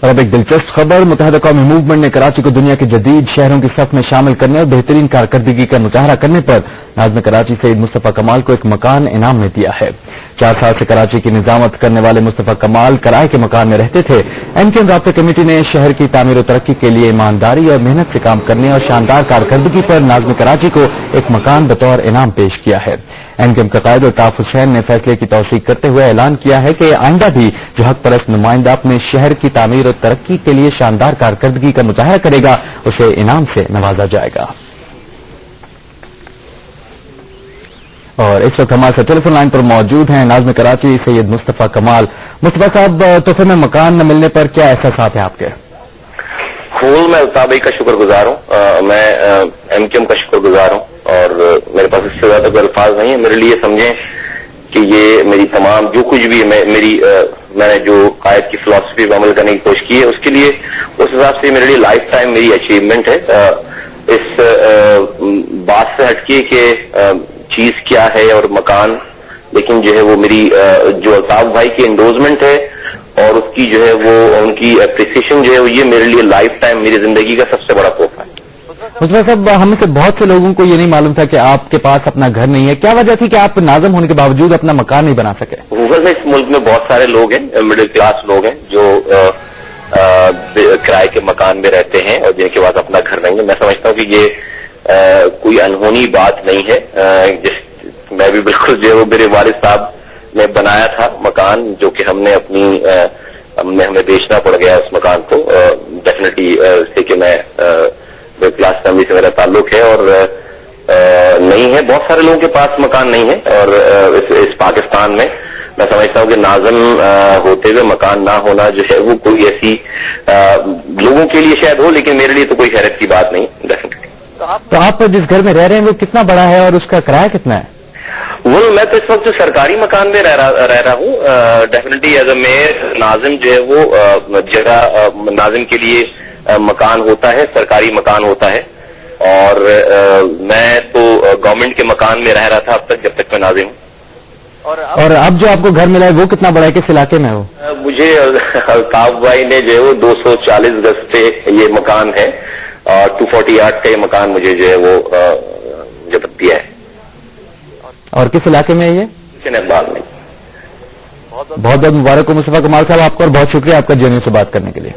اور اب ایک دلچسپ خبر، متحدہ قومی موومنٹ نے کراچی کو دنیا کے جدید شہروں کی صف میں شامل کرنے اور بہترین کارکردگی کا مظاہرہ کرنے پر ناظم کراچی سید مصطفیٰ کمال کو ایک مکان انعام میں دیا ہے۔ 4 سال سے کراچی کی نظامت کرنے والے مصطفیٰ کمال کرائے کے مکان میں رہتے تھے۔ MKM رابطہ کمیٹی نے شہر کی تعمیر و ترقی کے لیے ایمانداری اور محنت سے کام کرنے اور شاندار کارکردگی پر ناظم کراچی کو ایک مکان بطور انعام پیش کیا ہے۔ MKM کا قائد الطاف حسین نے فیصلے کی توثیق کرتے ہوئے اعلان کیا ہے کہ آئندہ بھی جو حق پرست نمائندہ اپنے شہر کی تعمیر و ترقی کے لیے شاندار کارکردگی کا مظاہرہ کرے گا اسے انعام سے نوازا جائے گا۔ اور اس وقت ہمارے ٹیلی فون لائن پر موجود ہیں ناظم کراچی سید مصطفیٰ کمال۔ مصطفیٰ صاحب، تحفے میں مکان نہ ملنے پر کیا احساسات ہیں آپ کے؟ میں الطاف بھائی کا شکر گزار ہوں، میں MKM کا شکر گزار ہوں، اور میرے پاس اس سے زیادہ کوئی الفاظ نہیں ہے۔ میرے لیے سمجھیں کہ یہ میری تمام جو کچھ بھی میں نے جو قائد کی فلسفی پر عمل کرنے کی کوشش کی ہے، اس کے لیے اس حساب سے میرے لیے لائف ٹائم میری اچیومنٹ ہے۔ اس بات سے ہٹ کے کہ چیز کیا ہے اور مکان، لیکن جو ہے وہ میری جو الطاف بھائی کی انڈوزمنٹ ہے اور اس کی جو ہے وہ ان کی اپریسیشن جو ہے یہ میرے لیے لائف ٹائم میری زندگی کا سب سے بڑا تحفہ ہے۔ مصطفیٰ صاحب، ہم سے بہت سے لوگوں کو یہ نہیں معلوم تھا کہ آپ کے پاس اپنا گھر نہیں ہے، کیا وجہ تھی کہ آپ ناظم ہونے کے باوجود اپنا مکان نہیں بنا سکے؟ اس ملک میں بہت سارے لوگ ہیں، مڈل کلاس لوگ ہیں جو کرائے کے مکان میں رہتے ہیں اور جن کے پاس اپنا گھر نہیں ہے۔ میں سمجھتا ہوں کہ یہ کوئی انہونی بات نہیں ہے۔ میں بھی بالکل جو ہے وہ میرے والد صاحب نے بنایا تھا مکان، جو کہ ہمیں بیچنا پڑ گیا اس مکان کو، ڈیفینیٹلی سے کہ میں کلاس فیملی سے میرا تعلق ہے اور نہیں ہے، بہت سارے لوگوں کے پاس مکان نہیں ہے، اور اس پاکستان میں میں سمجھتا ہوں کہ ناظم ہوتے ہوئے مکان نہ ہونا جو ہے وہ کوئی ایسی لوگوں کے لیے شاید ہو، لیکن میرے لیے تو کوئی حیرت کی بات نہیں ڈیفینیٹلی۔ تو آپ جس گھر میں رہ رہے ہیں وہ کتنا بڑا ہے اور اس کا کرایہ کتنا ہے؟ میں تو اس وقت سرکاری مکان میں رہ رہا ہوں۔ ڈیفینیٹلی ایز اے میئر ناظم جو ہے وہ جگہ ناظم کے لیے مکان ہوتا ہے، سرکاری مکان ہوتا ہے، اور میں تو گورنمنٹ کے مکان میں رہ رہا تھا اب تک جب تک میں ناظم ہوں۔ اور اب جو آپ کو گھر ملا ہے وہ کتنا بڑا ہے، کس علاقے میں ہو؟ مجھے الطاف بھائی نے جو ہے وہ 240 گز پہ یہ مکان ہے، اور 248 کا یہ مکان مجھے جو ہے وہ جب دیا ہے۔ اور کس علاقے میں ہے یہ؟ اقبال میں۔ بہت بہت مبارک ہو مصطفیٰ کمال صاحب آپ کو، اور بہت شکریہ آپ کا جے این یو سے بات کرنے کے لیے۔